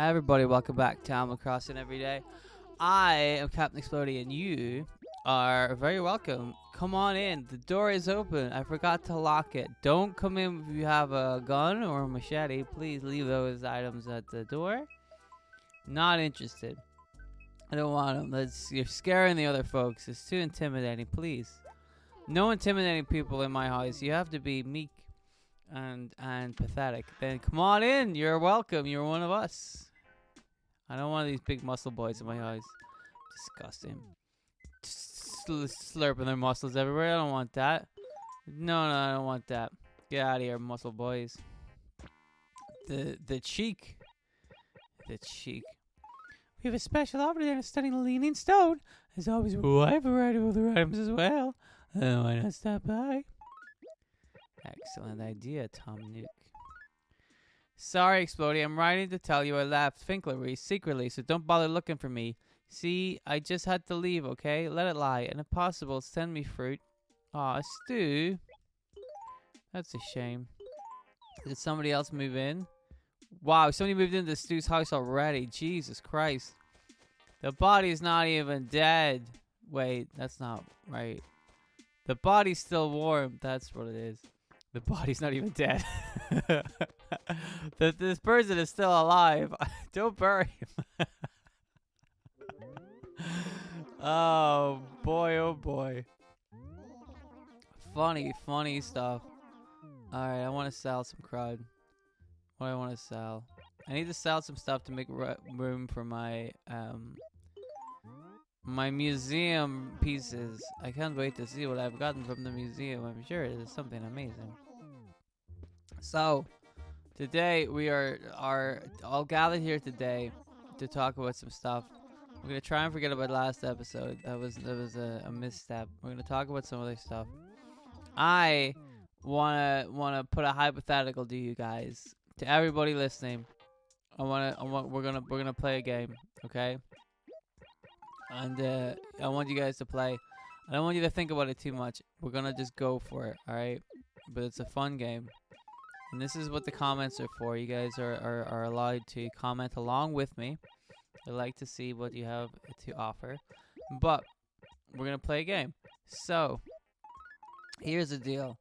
Everybody, welcome back to Animal Crossing Every Day. I am Captain Explody, and you are very welcome. Come on in. The door is open. I forgot to lock it. Don't come in if you have a gun or a machete. Please leave those items at the door. Not interested. I don't want them. You're scaring the other folks. It's too intimidating. Please. No intimidating people in my house. You have to be meek and pathetic. Then come on in. You're welcome. You're one of us. I don't want these big muscle boys in my house. Disgusting. Slurping their muscles everywhere. I don't want that. No, I don't want that. Get out of here, muscle boys. The cheek. The cheek. We have a special offer there, a stunning leaning stone. As always, a wide variety of other items as well. Why not stop by? Excellent idea, Tom Nook. Sorry, Explody, I'm writing to tell you I left Finklery secretly, so don't bother looking for me. See, I just had to leave, okay? Let it lie, and if possible, send me fruit. Aw, Stu. That's a shame. Did somebody else move in? Wow, somebody moved into Stu's house already. Jesus Christ. The body's not even dead. Wait, that's not right. The body's still warm. That's what it is. The body's not even dead. This person is still alive. Don't bury him. Oh boy. Funny stuff. Alright, I want to sell some crud. What do I want to sell? I need to sell some stuff to make room for my my museum pieces. I can't wait to see what I've gotten from the museum. I'm sure it is something amazing. So, today we are all gathered here today to talk about some stuff. We're gonna try and forget about last episode. That was a misstep. We're gonna talk about some other stuff. I wanna put a hypothetical to you guys, to everybody listening. We're gonna play a game, okay? And I want you guys to play. I don't want you to think about it too much. We're gonna just go for it, alright? But it's a fun game. And this is what the comments are for. You guys are allowed to comment along with me. I like to see what you have to offer. But we're gonna play a game. So here's the deal.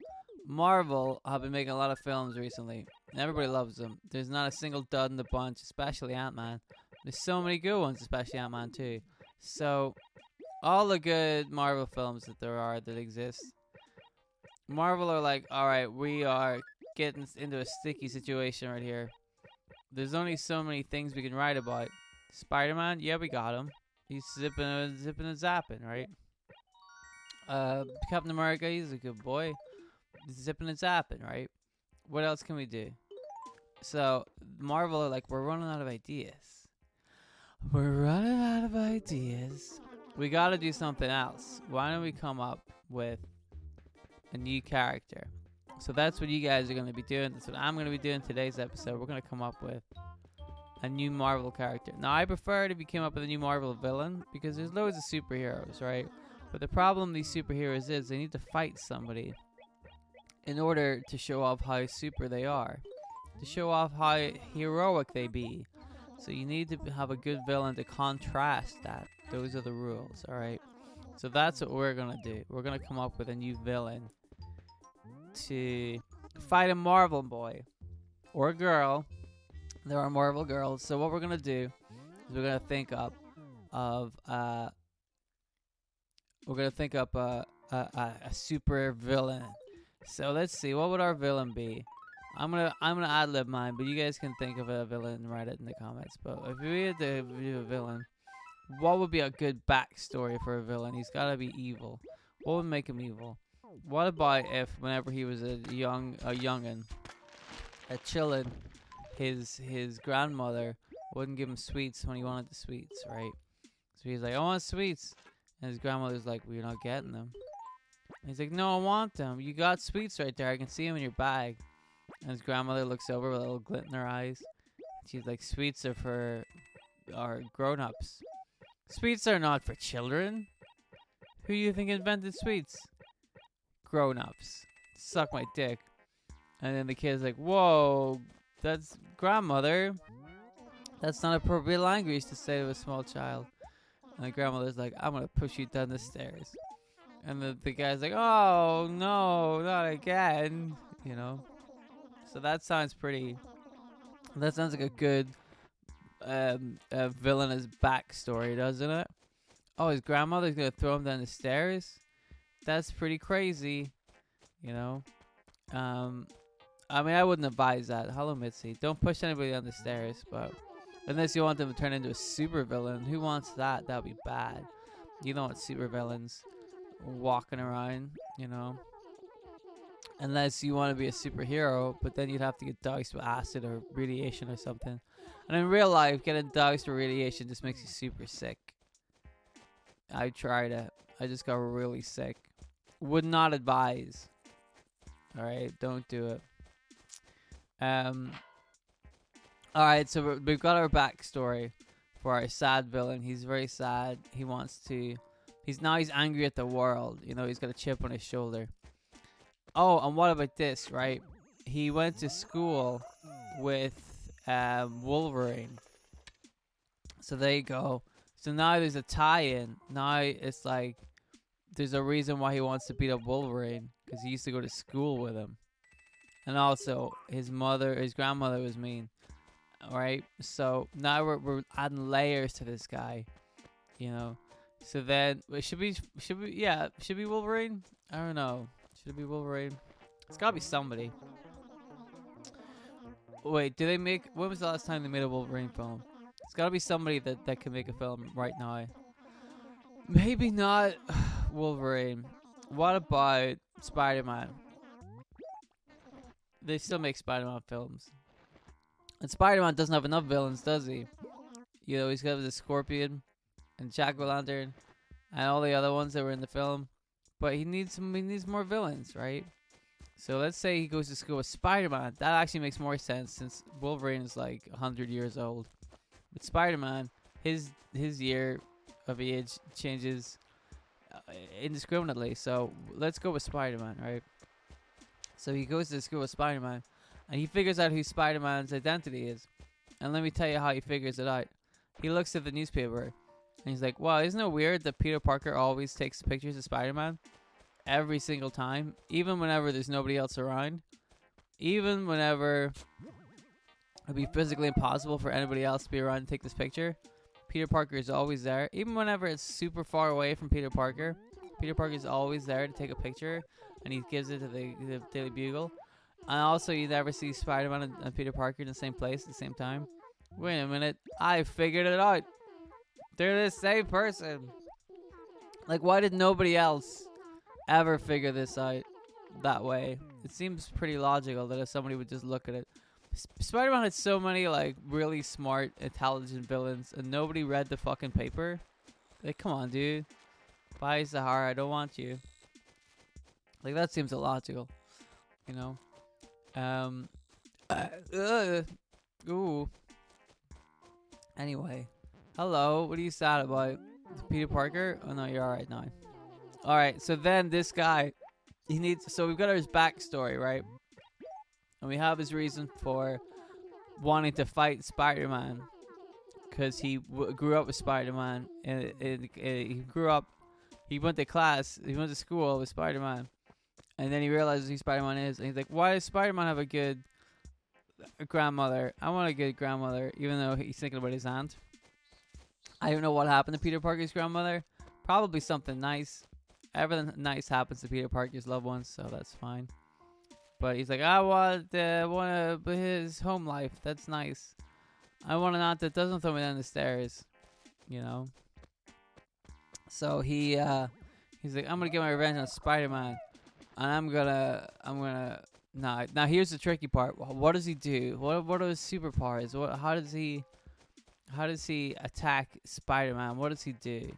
Marvel have been making a lot of films recently. And everybody loves them. There's not a single dud in the bunch, especially Ant-Man. There's so many good ones, especially Ant-Man too. So, all the good Marvel films that exist, Marvel are like, alright, we are getting into a sticky situation right here. There's only so many things we can write about. Spiderman, yeah, we got him. He's zipping and zapping, right? Captain America, he's a good boy. He's zipping and zapping, right? What else can we do? So, Marvel are like, we're running out of ideas. We're running out of ideas. We gotta do something else. Why don't we come up with a new character? So that's what you guys are gonna be doing. That's what I'm gonna be doing today's episode. We're gonna come up with a new Marvel character. Now, I prefer it if you came up with a new Marvel villain, because there's loads of superheroes, right? But the problem these superheroes is they need to fight somebody in order to show off how super they are. To show off how heroic they be. So you need to have a good villain to contrast that. Those are the rules, alright? So that's what we're gonna do. We're gonna come up with a new villain to fight a Marvel boy or girl. There are Marvel girls. So what we're gonna do is we're gonna think up a super villain. So let's see, what would our villain be? I'm gonna ad-lib mine, but you guys can think of a villain and write it in the comments. But if we had to do a villain, what would be a good backstory for a villain? He's gotta be evil. What would make him evil? What about if whenever he was a youngin, a chillin', his grandmother wouldn't give him sweets when he wanted the sweets, right? So he's like, I want sweets, and his grandmother's like, well, you're not getting them. And he's like, no, I want them. You got sweets right there. I can see them in your bag. And his grandmother looks over with a little glint in her eyes. She's like, sweets are for our grown-ups. Sweets are not for children. Who do you think invented sweets? Grown-ups. Suck my dick. And then the kid's like, whoa, that's grandmother. That's not appropriate language to say to a small child. And the grandmother's like, I'm gonna push you down the stairs. And the guy's like, oh no, not again. You know? So that sounds pretty. That sounds like a good villainous backstory, doesn't it? Oh, his grandmother's gonna throw him down the stairs? That's pretty crazy. You know? I mean, I wouldn't advise that. Hello, Mitzi. Don't push anybody down the stairs, but unless you want them to turn into a super villain. Who wants that? That would be bad. You don't want super villains walking around, you know? Unless you want to be a superhero, but then you'd have to get doused with acid or radiation or something. And in real life, getting doused with radiation just makes you super sick. I tried it. I just got really sick. Would not advise. Alright, don't do it. Alright, so we've got our backstory for our sad villain. He's very sad. He wants to... He's angry at the world. You know, he's got a chip on his shoulder. Oh, and what about this, right? He went to school with Wolverine. So there you go. So now there's a tie-in. Now it's like there's a reason why he wants to beat up Wolverine, because he used to go to school with him. And also his grandmother was mean. Alright? So now we're adding layers to this guy. You know. So then should be Wolverine? I don't know. Should it be Wolverine? It's gotta be somebody. Wait, when was the last time they made a Wolverine film? It's gotta be somebody that can make a film right now. Maybe not Wolverine. What about Spider-Man? They still make Spider-Man films. And Spider-Man doesn't have enough villains, does he? You know, he's got the Scorpion and Jack-O-Lantern and all the other ones that were in the film. But he needs more villains, right? So let's say he goes to school with Spider-Man. That actually makes more sense since Wolverine is like 100 years old. But Spider-Man, his year of age changes indiscriminately. So let's go with Spider-Man, right? So he goes to school with Spider-Man, and he figures out who Spider-Man's identity is. And let me tell you how he figures it out. He looks at the newspaper, and he's like, wow, isn't it weird that Peter Parker always takes pictures of Spider-Man? Every single time. Even whenever there's nobody else around. Even whenever it'd be physically impossible for anybody else to be around to take this picture, Peter Parker is always there. Even whenever it's super far away from Peter Parker is always there to take a picture, and he gives it to the Daily Bugle. And also, you never see Spider-Man and Peter Parker in the same place at the same time. Wait a minute. I figured it out. They're the same person. Like, why did nobody else ever figure this out that way? It seems pretty logical that if somebody would just look at it. Spider-Man had so many, like, really smart, intelligent villains, and nobody read the fucking paper. Like, come on, dude. Bye, Sahara. I don't want you. Like, that seems illogical. You know? Ooh. Anyway. Hello. What are you sad about? Peter Parker? Oh, no, you're alright now. Alright, so then this guy, so we've got his backstory, right? And we have his reason for wanting to fight Spider-Man. Because he grew up with Spider-Man. And he grew up, he went to school with Spider-Man. And then he realizes who Spider-Man is. And he's like, why does Spider-Man have a good grandmother? I want a good grandmother, even though he's thinking about his aunt. I don't know what happened to Peter Parker's grandmother. Probably something nice. Everything nice happens to Peter Parker's loved ones, so that's fine. But he's like, I want his home life. That's nice. I want an aunt that doesn't throw me down the stairs. You know? So he's like, I'm gonna get my revenge on Spider-Man. And I'm gonna now here's the tricky part. What does he do? What are his superpowers? How does he attack Spider-Man? What does he do?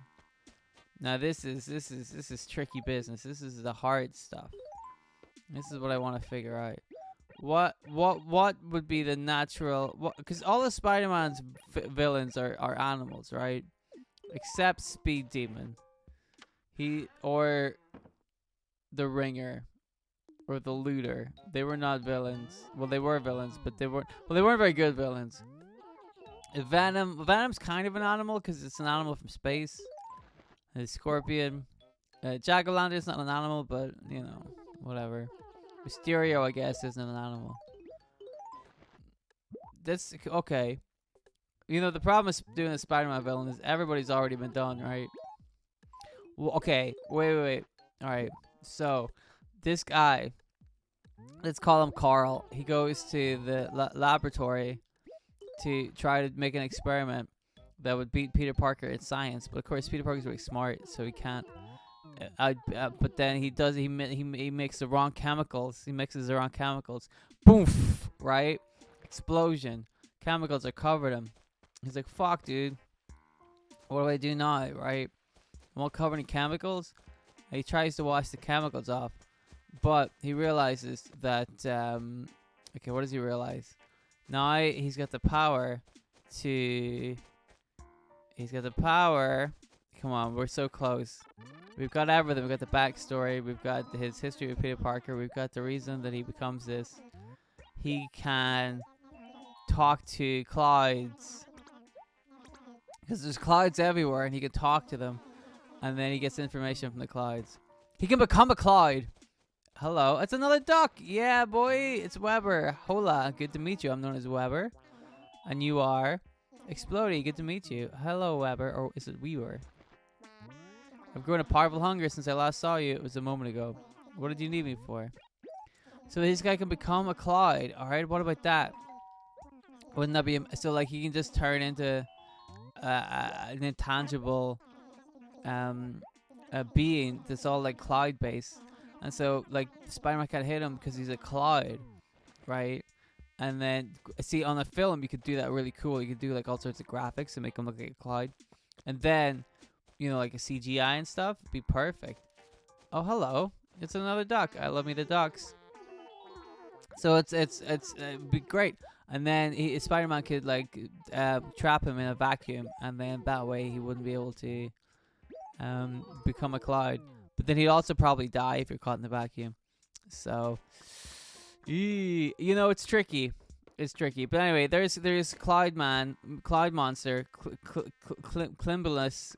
Now this is tricky business. This is the hard stuff. This is what I want to figure out. What would be the natural? Because all of Spider-Man's villains are animals, right? Except Speed Demon. Or the Ringer, or the Looter. They were not villains. Well, they were villains, but they weren't very good villains. Venom's kind of an animal because it's an animal from space. A scorpion. Jack-o'-lantern's not an animal, but you know, whatever. Mysterio, I guess, isn't an animal. That's okay. You know, the problem with doing a Spider-Man villain is everybody's already been done, right? Well, okay, wait. All right, so this guy, let's call him Carl. He goes to the laboratory to try to make an experiment that would beat Peter Parker in science. But of course, Peter Parker's really smart, so he can't. But then he does. He makes the wrong chemicals. He mixes the wrong chemicals. Boom! Right? Explosion. Chemicals are covered him. He's like, "Fuck, dude. What do I do now?" Right? I'm all covered in chemicals. And he tries to wash the chemicals off, but he realizes that. Okay, what does he realize? Now he's got the power to. He's got the power. Come on, we're so close. We've got everything. We've got the backstory. We've got his history with Peter Parker. We've got the reason that he becomes this. He can talk to clouds. Because there's clouds everywhere, and he can talk to them. And then he gets information from the clouds. He can become a cloud. Hello. It's another duck. Yeah, boy. It's Weber. Hola. Good to meet you. I'm known as Weber. And you are Explody. Good to meet you. Hello, Weber. Or is it Weaver? I've grown a powerful hunger since I last saw you. It was a moment ago. What did you need me for? So this guy can become a cloud. Alright, what about that? Wouldn't that be... So, like, he can just turn into an intangible a being that's all, like, cloud-based. And so, like, Spider-Man can't hit him because he's a cloud. Right? And then, see, on a film, you could do that really cool. You could do, like, all sorts of graphics to make him look like a cloud. And then... You know, like a CGI and stuff, be perfect. Oh, hello! It's another duck. I love me the ducks. So it'd be great. And then Spider-Man could like trap him in a vacuum, and then that way he wouldn't be able to become a cloud. But then he'd also probably die if you're caught in the vacuum. So, you know, it's tricky. It's tricky, but anyway, there's Cloud Monster, Climbalus,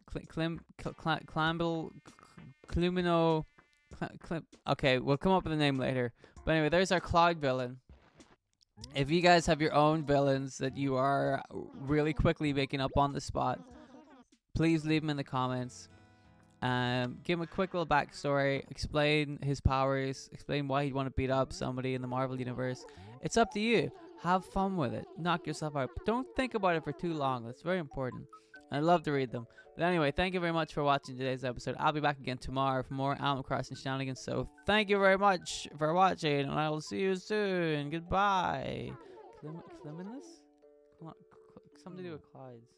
Clumino, okay, we'll come up with a name later. But anyway, there's our Cloud villain. If you guys have your own villains that you are really quickly making up on the spot, please leave them in the comments. Give him a quick little backstory, explain his powers, explain why he'd want to beat up somebody in the Marvel Universe. It's up to you. Have fun with it. Knock yourself out. But don't think about it for too long. That's very important. I love to read them. But anyway, thank you very much for watching today's episode. I'll be back again tomorrow for more Animal Crossing shenanigans. So thank you very much for watching, and I will see you soon. Goodbye. Cleminus? Something to do with clouds.